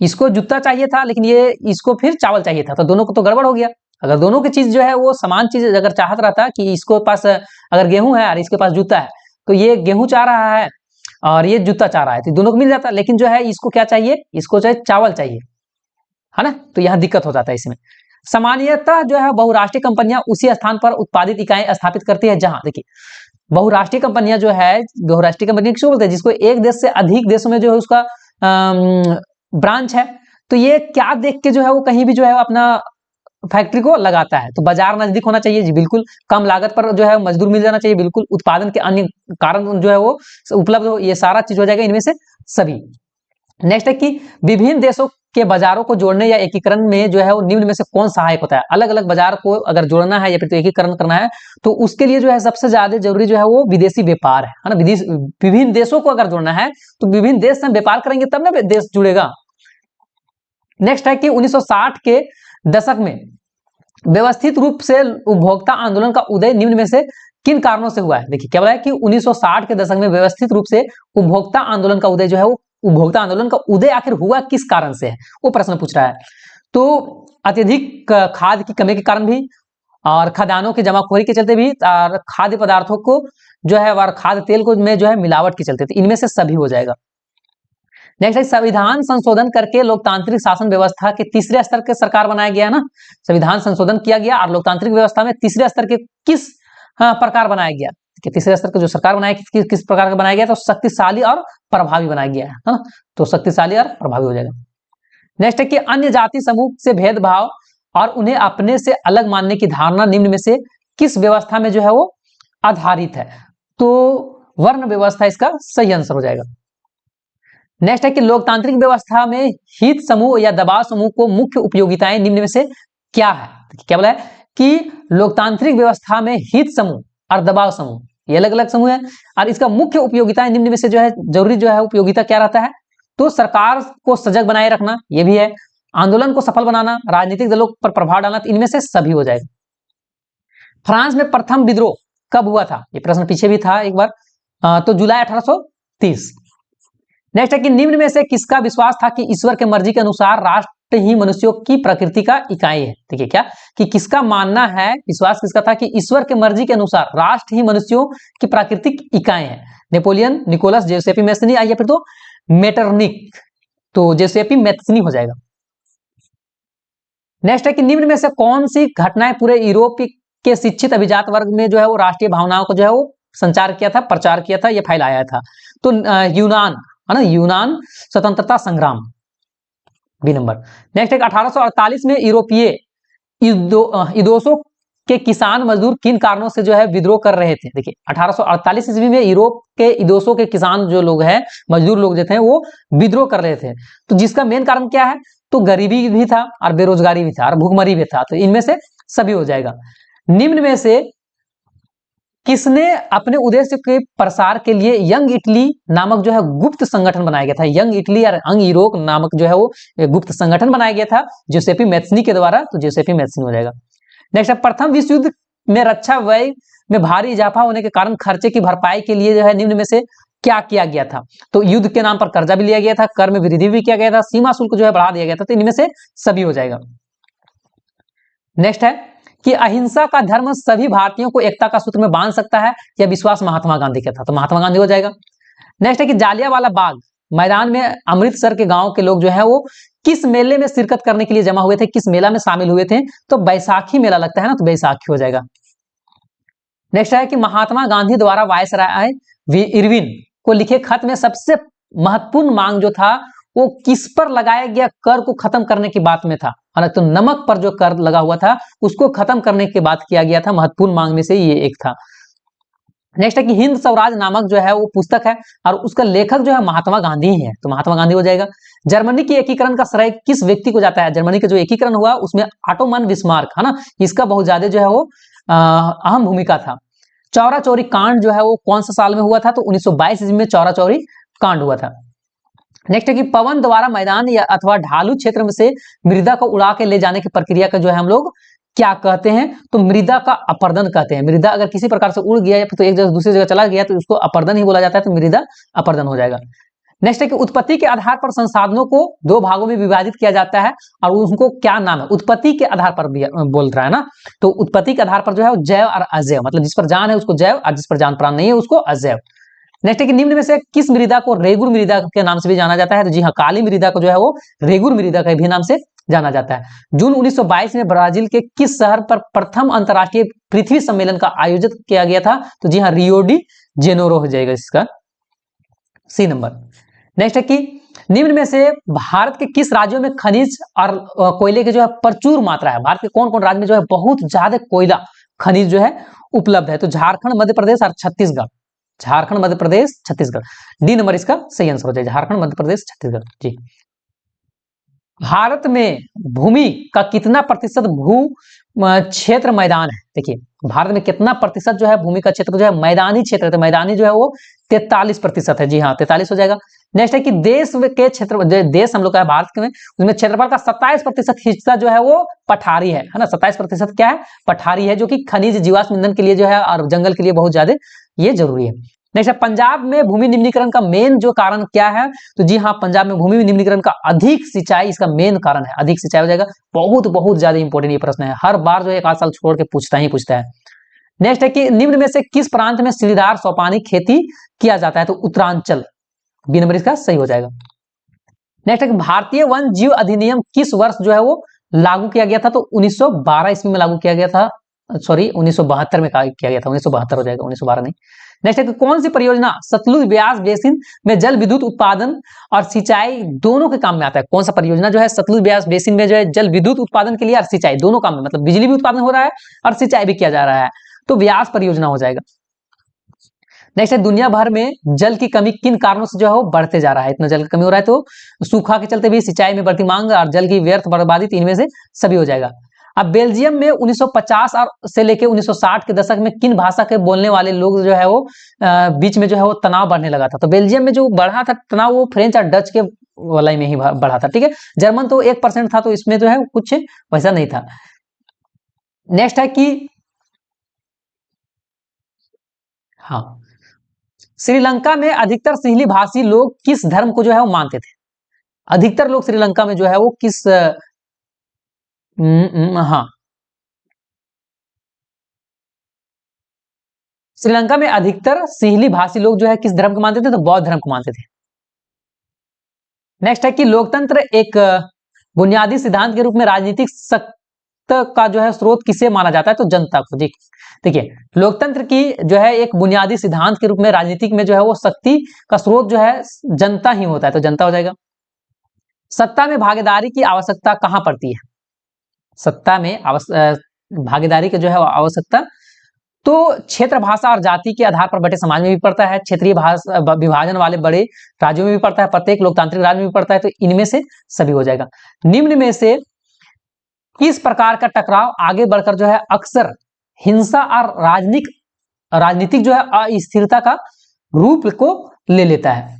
इसको जूता चाहिए था लेकिन ये इसको फिर चावल चाहिए था, तो दोनों को तो गड़बड़ हो गया। अगर दोनों की चीज जो है वो समान चीज अगर चाहत रहता कि इसको पास अगर गेहूं है और इसके पास जूता है, तो ये गेहूं चाह रहा है और ये जूता चाह रहा है, तो दोनों को मिल जाता। लेकिन जो है इसको क्या चाहिए? इसको चाहे चावल चाहिए, है ना, तो यहाँ दिक्कत हो जाता है इसमें। सामान्यतः जो है बहुराष्ट्रीय कंपनियां उसी स्थान पर उत्पादित इकाइयां स्थापित करती है जहां, देखिए बहुराष्ट्रीय कंपनियां जो है, बहुराष्ट्रीय कंपनी किसको बोलते हैं? जिसको एक देश से अधिक देशों में जो है उसका ब्रांच है। तो ये क्या देख के जो है वो कहीं भी जो है अपना फैक्ट्री को लगाता है? तो बाजार नजदीक होना चाहिए जी, बिल्कुल। कम लागत पर जो है मजदूर मिल जाना चाहिए, बिल्कुल। उत्पादन के अन्य कारण जो है वो उपलब्ध हो, ये सारा चीज हो जाएगा इनमें से सभी। नेक्स्ट है कि विभिन्न देशों के बाजारों को जोड़ने या एकीकरण में जो है वो निम्न में से कौन सहायक होता है? अलग अलग बाजार को अगर जोड़ना है या फिर तो एकीकरण करना है, तो उसके लिए जो है सबसे ज्यादा जरूरी जो है वो विदेशी व्यापार है ना। विभिन्न देशों को अगर जोड़ना है तो विभिन्न देश से व्यापार करेंगे तब ना देश जुड़ेगा। नेक्स्ट है कि 1960 के दशक में व्यवस्थित रूप से उपभोक्ता आंदोलन का उदय निम्न में से किन कारणों से हुआ है? देखिए क्या बोला है कि 1960 के दशक में व्यवस्थित रूप से उपभोक्ता आंदोलन का उदय जो है वो, उपभोक्ता आंदोलन का उदय आखिर हुआ किस कारण से है, वो प्रश्न पूछ रहा है। तो अत्यधिक खाद की कमी के कारण भी, और खदानों की जमाखोरी के चलते भी, और खाद्य पदार्थों को जो है और खाद्य तेल को में जो है मिलावट के चलते, तो इनमें से सभी हो जाएगा। नेक्स्ट है संविधान संशोधन करके लोकतांत्रिक शासन व्यवस्था के तीसरे स्तर के सरकार बनाया गया ना। संविधान संशोधन किया गया और लोकतांत्रिक व्यवस्था में तीसरे स्तर के किस प्रकार बनाया गया? कि तीसरे स्तर का जो सरकार बनाया किस प्रकार का बनाया गया? तो शक्तिशाली और प्रभावी बनाया गया है ना, तो शक्तिशाली और प्रभावी हो जाएगा। नेक्स्ट है कि अन्य जाति समूह से भेदभाव और उन्हें अपने से अलग मानने की धारणा निम्न में से किस व्यवस्था में जो है वो आधारित है? तो वर्ण व्यवस्था इसका सही आंसर हो जाएगा। नेक्स्ट है कि लोकतांत्रिक व्यवस्था में हित समूह या दबाव समूह को मुख्य उपयोगिताएं निम्न में से क्या है? क्या बोला है कि लोकतांत्रिक व्यवस्था में हित समूह और दबाव समूह ये अलग अलग समूह है, और इसका मुख्य उपयोगिताएं निम्न में से जो है जरूरी जो है उपयोगिता क्या रहता है? तो सरकार को सजग बनाए रखना, ये भी है, आंदोलन को सफल बनाना, राजनीतिक दलों पर प्रभाव डालना, तो इनमें से सभी हो जाएगा। फ्रांस में प्रथम विद्रोह कब हुआ था? ये प्रश्न पीछे भी था एक बार, तो जुलाई 1830। नेक्स्ट है कि निम्न में से किसका विश्वास था कि ईश्वर के मर्जी के अनुसार राष्ट्र ही मनुष्यों की प्रकृति का इकाई है? देखिए क्या कि किसका मानना है, विश्वास किसका था कि ईश्वर के मर्जी के अनुसार राष्ट्र ही मनुष्यों की प्राकृतिक इकाई है? नेपोलियन, निकोलस, जोसेफी मैथनी, या फिर तो मेटरनिक, तो जोसेफी मैथनी हो जाएगा। नेक्स्ट है कि निम्न में से कौन सी घटनाएं पूरे यूरोप के शिक्षित अभिजात वर्ग में जो है वो राष्ट्रीय भावनाओं को जो है वो संचार किया था, प्रचार किया था, ये फैलाया था? तो यूनान है ना, यूनान स्वतंत्रता संग्राम, बी नंबर। नेक्स्ट है 1848 में यूरोपीय इदोसों के किसान मजदूर किन कारणों से जो है विद्रोह कर रहे थे? देखिए 1848 ईस्वी में यूरोप के इदोसों के किसान जो लोग हैं, मजदूर लोग जो थे वो विद्रोह कर रहे थे, तो जिसका मेन कारण क्या है? तो गरीबी भी था और बेरोजगारी भी था और भूखमरी भी था, तो इनमें से सभी हो जाएगा। निम्न में से किसने अपने उद्देश्य के प्रसार के लिए यंग इटली नामक जो है गुप्त संगठन बनाया गया था? यंग इटली और यंग यूरोप नामक जो है वो गुप्त संगठन बनाया गया था जोसेफी मैथनी के द्वारा, तो जोसेफी मैथनी हो जाएगा। नेक्स्ट है प्रथम विश्व युद्ध में रक्षा व्यय में भारी इजाफा होने के कारण खर्चे की भरपाई के लिए जो है निम्न में से क्या किया गया था? तो युद्ध के नाम पर कर्जा भी लिया गया था, कर में वृद्धि भी किया गया था, सीमा शुल्क जो है बढ़ा दिया गया था, तो इनमें से सभी हो जाएगा। नेक्स्ट है कि अहिंसा का धर्म सभी भारतीयों को एकता का सूत्र में बांध सकता है, यह विश्वास महात्मा गांधी का था, तो महात्मा गांधी हो जाएगा। नेक्स्ट है कि जालियांवाला बाग मैदान में अमृतसर के गांव के लोग जो है वो किस मेले में शिरकत करने के लिए जमा हुए थे, किस मेला में शामिल हुए थे? तो बैसाखी मेला लगता है ना, तो बैसाखी हो जाएगा। नेक्स्ट है कि महात्मा गांधी द्वारा वायसराय इरविन को लिखे खत में सबसे महत्वपूर्ण मांग जो था वो किस पर लगाया गया कर को खत्म करने की बात में था? तो नमक पर जो कर लगा हुआ था उसको खत्म करने की बात किया गया था, महत्वपूर्ण मांग में से ये एक था। नेक्स्ट है कि हिंद स्वराज नामक जो है वो पुस्तक है और उसका लेखक जो है महात्मा गांधी है, तो महात्मा गांधी हो जाएगा। जर्मनी की एकीकरण का श्रेय किस व्यक्ति को जाता है? जर्मनी का जो एकीकरण हुआ उसमें ऑटोमन बिस्मार्क है ना, इसका बहुत ज्यादा जो है वो अहम भूमिका था। चौरा चौरी कांड जो है वो कौन सा साल में हुआ था? तो 1922 ईस्वी में चौरा चौरी कांड हुआ था। नेक्स्ट है कि पवन द्वारा मैदान या अथवा ढालू क्षेत्र में से मृदा को उड़ा के ले जाने की प्रक्रिया का जो है हम लोग क्या कहते हैं? तो मृदा का अपरदन कहते हैं। मृदा अगर किसी प्रकार से उड़ गया या तो एक जगह दूसरी जगह चला गया तो उसको अपरदन ही बोला जाता है, तो मृदा अपरदन हो जाएगा। नेक्स्ट है कि उत्पत्ति के आधार पर संसाधनों को दो भागों में विभाजित किया जाता है और उनको क्या नाम है? उत्पत्ति के आधार पर बोल रहा है ना, तो उत्पत्ति के आधार पर जो है जैव और अजैव, मतलब जिस पर जान है उसको जैव और जिस पर जान प्राण नहीं है उसको अजैव। नेक्स्ट है कि निम्न में से किस मृदा को रेगुर मृदा के नाम से भी जाना जाता है? तो जी हाँ, काली मृदा को जो है वो रेगुर मृदा के भी नाम से जाना जाता है। जून 1922 में ब्राजील के किस शहर पर प्रथम अंतरराष्ट्रीय पृथ्वी सम्मेलन का आयोजित किया गया था? तो जी हाँ, रियो डी जेनेरो हो जाएगा इसका, सी नंबर। नेक्स्ट है कि निम्न में से भारत के किस राज्यों में खनिज और कोयले की जो है प्रचुर मात्रा है? भारत के कौन कौन राज्य में जो है बहुत ज्यादा कोयला खनिज जो है उपलब्ध है? तो झारखंड, मध्य प्रदेश और छत्तीसगढ़। झारखंड, मध्य प्रदेश, छत्तीसगढ़, डी नंबर इसका सही आंसर हो जाएगा, झारखंड, मध्य प्रदेश, छत्तीसगढ़ जी। भारत में भूमि का कितना प्रतिशत भू क्षेत्र मैदान है? देखिए भारत में कितना प्रतिशत जो है भूमि का क्षेत्र जो है मैदानी क्षेत्र है, तो मैदानी जो है वो 43% है, जी हाँ 43 हो जाएगा। नेक्स्ट है कि देश के क्षेत्र, देश हम लोग का है भारत में, उसमें क्षेत्रफल का 27% हिस्सा जो है वो पठारी है ना, 27% क्या है? पठारी है, जो कि खनिज जीवाश्म ईंधन के लिए जो है और जंगल के लिए बहुत ज्यादा ये जरूरी है। नेक्स्ट है पंजाब में भूमि निम्नीकरण का मेन जो कारण क्या है? तो जी हाँ, पंजाब में भूमि निम्नीकरण का अधिक सिंचाई इसका मेन कारण है, अधिक सिंचाई हो जाएगा। बहुत ज्यादा इंपॉर्टेंट ये प्रश्न है, हर बार जो है 1 साल छोड़ के पूछता है। नेक्स्ट है कि निम्न में से किस प्रांत में सीढ़ीदार सोपानी खेती किया जाता है? तो उत्तरांचल, बी नंबर इसका सही हो जाएगा। नेक्स्ट है कि भारतीय वन जीव अधिनियम किस वर्ष जो है वो लागू किया गया था? तो 1912 ईस्वी में लागू किया गया था, सॉरी 1972 में किया गया था, 1972 हो जाएगा, 1912 नहीं। नेक्स्ट है कि कौन सी परियोजना सतलुज ब्यास बेसिन में जल विद्युत उत्पादन और सिंचाई दोनों के काम में आता है? कौन सा परियोजना जो है सतलुज ब्यास बेसिन में जो है जल विद्युत उत्पादन के लिए और सिंचाई दोनों काम में, मतलब बिजली भी उत्पादन हो रहा है और सिंचाई भी किया जा रहा है, तो ब्यास परियोजना हो जाएगा। नेक्स्ट है दुनिया भर में जल की कमी किन कारणों से जो है वो बढ़ते जा रहा है। इतना जल की कमी हो रहा है तो सूखा के चलते भी, सिंचाई में बढ़ती मांग और जल की व्यर्थ बर्बादी, तीन में से सभी हो जाएगा। अब बेल्जियम में 1950 और से लेके 1960 के दशक में किन भाषा के बोलने वाले लोग जो है वो बीच में जो है वो तनाव बढ़ने लगा था। तो बेल्जियम में जो बढ़ा था तनाव वो फ्रेंच और डच के वाला में ही बढ़ा था, ठीक है। जर्मन तो 1% था, तो इसमें जो है कुछ वैसा नहीं था। नेक्स्ट है कि हाँ, श्रीलंका में अधिकतर सिंहली भाषी लोग किस धर्म को जो है वो मानते थे। अधिकतर लोग श्रीलंका में जो है वो किस हाँ, श्रीलंका में अधिकतर सिंहली भाषी लोग जो है किस धर्म को मानते थे, तो बौद्ध धर्म को मानते थे। नेक्स्ट है कि लोकतंत्र एक बुनियादी सिद्धांत के रूप में राजनीतिक सत्ता का जो है स्रोत किसे माना जाता है, तो जनता को। देखिए लोकतंत्र की जो है एक बुनियादी सिद्धांत के रूप में राजनीतिक में जो है वो शक्ति का स्रोत जो है जनता ही होता है, तो जनता हो जाएगा। सत्ता में भागीदारी की आवश्यकता कहां पड़ती है। सत्ता में भागीदारी की जो है आवश्यकता तो क्षेत्र, भाषा और जाति के आधार पर बटे समाज में भी पड़ता है, क्षेत्रीय भाषा विभाजन वाले बड़े राज्यों में भी पड़ता है, प्रत्येक लोकतांत्रिक राज्य में भी पड़ता है, तो इनमें से सभी हो जाएगा। निम्न में से किस प्रकार का टकराव आगे बढ़कर जो है अक्सर हिंसा और राजनीतिक जो है अस्थिरता का रूप को ले लेता है।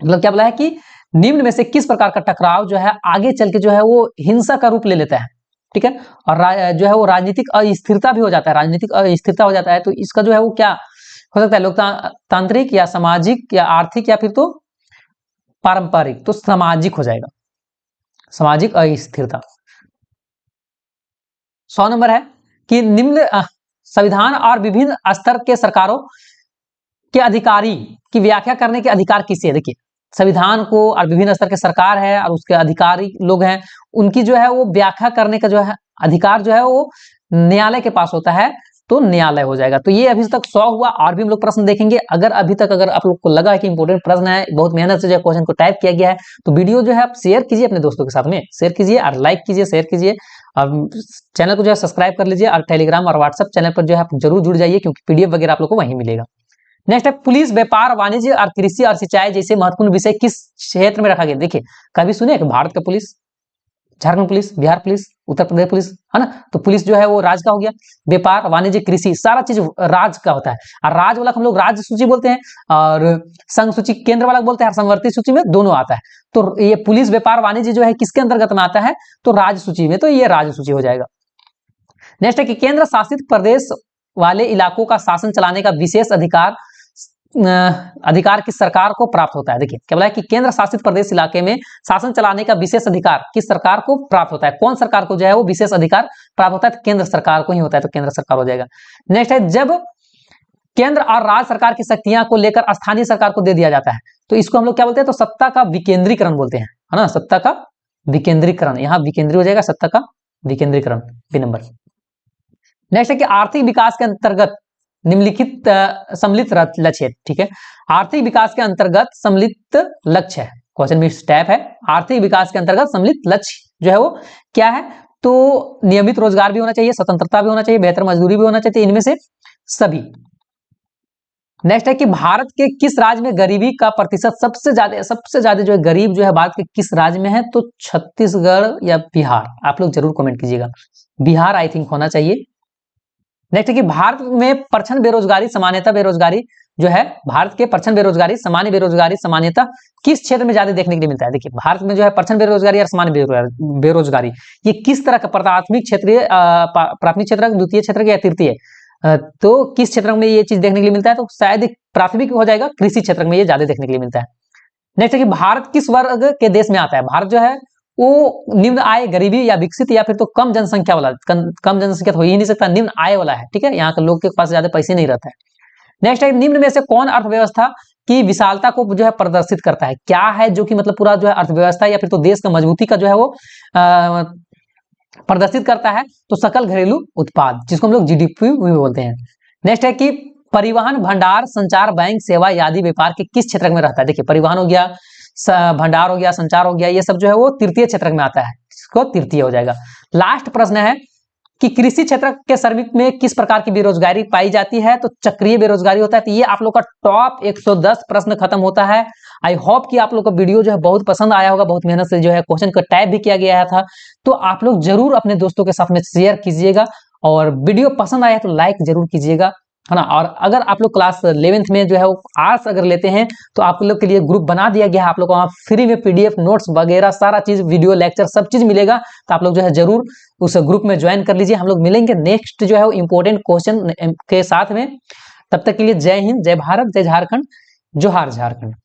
मतलब क्या बोला है कि निम्न में से किस प्रकार का टकराव जो है आगे चल के जो है वो हिंसा का रूप ले लेता है, ठीक है। और जो है वो राजनीतिक अस्थिरता भी हो जाता है, राजनीतिक अस्थिरता हो जाता है, तो इसका जो है वो क्या हो सकता है, लोकतांत्रिक या सामाजिक या आर्थिक या फिर तो पारंपरिक, तो सामाजिक हो जाएगा, सामाजिक अस्थिरता। 100 नंबर है कि निम्न संविधान और विभिन्न स्तर के सरकारों के अधिकारी की व्याख्या करने के अधिकार किसे है। देखिए संविधान को और विभिन्न स्तर के सरकार है और उसके अधिकारी लोग हैं, उनकी जो है वो व्याख्या करने का जो है अधिकार जो है वो न्यायालय के पास होता है, तो न्यायालय हो जाएगा। तो ये अभी तक 100 हुआ, और भी हम लोग प्रश्न देखेंगे। अगर अभी तक अगर आप लोग को लगा है कि इंपॉर्टेंट प्रश्न है, बहुत मेहनत से जो क्वेश्चन को टाइप किया गया है, तो वीडियो जो है आप शेयर कीजिए अपने दोस्तों के साथ में, शेयर कीजिए और लाइक कीजिए, शेयर कीजिए, और चैनल को जो है सब्सक्राइब कर लीजिए, और टेलीग्राम और व्हाट्सएप चैनल पर जो है आप जरूर जुड़ जाइए, क्योंकि पीडीएफ वगैरह आप लोग को वहीं मिलेगा। नेक्स्ट है पुलिस, व्यापार, वाणिज्य और कृषि और सिंचाई जैसे महत्वपूर्ण विषय किस क्षेत्र में रखा गया। देखिए कभी सुने कि भारत का police, Jharkhand police, Bihar police, Uttar Pradesh police, है ना, तो पुलिस जो है वो राज्य का हो गया। व्यापार, वाणिज्य, कृषि सारा चीज राज्य का होता है, और राज्य वाला हम लोग राज्य सूची बोलते हैं, और संघ सूची केंद्र वाला बोलते हैं, और समवर्ती सूची में दोनों आता है। तो ये पुलिस, व्यापार, वाणिज्य जो है किसके अंतर्गत में आता है, तो राज्य सूची में, तो ये राज्य सूची हो जाएगा। नेक्स्ट है कि केंद्र शासित प्रदेश वाले इलाकों का शासन चलाने का विशेष अधिकार किस सरकार को प्राप्त होता है। देखिए क्या बोला है कि केंद्र शासित प्रदेश इलाके में शासन चलाने का विशेष अधिकार किस सरकार को प्राप्त होता है, कौन सरकार को जो है वो विशेष अधिकार प्राप्त होता है, तो केंद्र सरकार को ही होता है, तो केंद्र सरकार हो जाएगा। नेक्स्ट है जब केंद्र और राज्य सरकार की शक्तियां को लेकर स्थानीय सरकार को दे दिया जाता है, तो इसको हम लोग क्या बोलते हैं, तो सत्ता का विकेंद्रीकरण बोलते हैं, है ना, सत्ता का विकेंद्रीकरण, यहाँ विकेंद्री हो जाएगा, सत्ता का विकेंद्रीकरण, बी नंबर। नेक्स्ट है कि आर्थिक विकास के अंतर्गत निम्नलिखित सम्मिलित लक्ष्य है, ठीक है। आर्थिक विकास के अंतर्गत सम्मिलित लक्ष्य है, क्वेश्चन में स्टेप है, आर्थिक विकास के अंतर्गत सम्मिलित लक्ष्य जो है वो क्या है, तो नियमित रोजगार भी होना चाहिए, स्वतंत्रता भी होना चाहिए, बेहतर मजदूरी भी होना चाहिए, इनमें से सभी। नेक्स्ट है कि भारत के किस राज्य में गरीबी का प्रतिशत सबसे ज्यादा जो है गरीब जो है भारत के किस राज्य में है, तो छत्तीसगढ़ या बिहार, आप लोग जरूर कमेंट कीजिएगा, बिहार आई थिंक होना चाहिए। नेक्स्ट है कि भारत में प्रचंड बेरोजगारी, सामान्यता बेरोजगारी जो है, भारत के प्रचंड बेरोजगारी, सामान्य बेरोजगारी, सामान्यता किस क्षेत्र में ज्यादा देखने के लिए मिलता है। देखिए भारत में जो है प्रचंड बेरोजगारी और सामान्य बेरोजगारी ये किस तरह का, प्राथमिक क्षेत्रीय, प्राथमिक क्षेत्र, द्वितीय क्षेत्र या तृतीय, तो किस क्षेत्र में ये चीज देखने के लिए मिलता है, तो शायद प्राथमिक हो जाएगा, कृषि क्षेत्र में ये ज्यादा देखने के लिए मिलता है। नेक्स्ट है कि भारत किस वर्ग के देश में आता है। भारत जो है वो निम्न आय, गरीबी या विकसित या फिर तो कम जनसंख्या वाला, कम जनसंख्या तो हो ही नहीं सकता, निम्न आय वाला है, ठीक है, यहाँ के लोग के पास ज्यादा पैसे नहीं रहता है। नेक्स्ट है निम्न में से कौन अर्थव्यवस्था की विशालता को जो है प्रदर्शित करता है, क्या है जो कि मतलब पूरा जो है अर्थव्यवस्था या फिर तो देश का मजबूती का जो है वो प्रदर्शित करता है, तो सकल घरेलू उत्पाद, जिसको हम लोग जीडीपी भी बोलते हैं। नेक्स्ट है कि परिवहन, भंडार, संचार, बैंक सेवा आदि व्यापार के किस क्षेत्र में रहता है। देखिए परिवहन हो गया, भंडार हो गया, संचार हो गया, ये सब जो है वो तृतीय क्षेत्र में आता है, इसको तृतीय हो जाएगा। लास्ट प्रश्न है कि कृषि क्षेत्र के श्रमिक में किस प्रकार की बेरोजगारी पाई जाती है, तो चक्रीय बेरोजगारी होता है। तो ये आप लोग का टॉप 110 प्रश्न खत्म होता है। आई होप कि आप लोग का वीडियो जो है बहुत पसंद आया होगा, बहुत मेहनत से जो है क्वेश्चन का टाइप भी किया गया था। तो आप लोग जरूर अपने दोस्तों के साथ में शेयर कीजिएगा, और वीडियो पसंद आया तो लाइक जरूर कीजिएगा, है ना। और अगर आप लोग क्लास 11th में जो है वो आर्ट्स अगर लेते हैं तो आप लोग के लिए ग्रुप बना दिया गया है। आप लोग को वहाँ फ्री में पीडीएफ नोट्स वगैरह सारा चीज, वीडियो लेक्चर सब चीज मिलेगा। तो आप लोग जो है जरूर उस ग्रुप में ज्वाइन कर लीजिए। हम लोग मिलेंगे नेक्स्ट जो है वो इंपॉर्टेंट क्वेश्चन के साथ में। तब तक के लिए जय हिंद, जय भारत, जय झारखंड, जोहार झारखंड।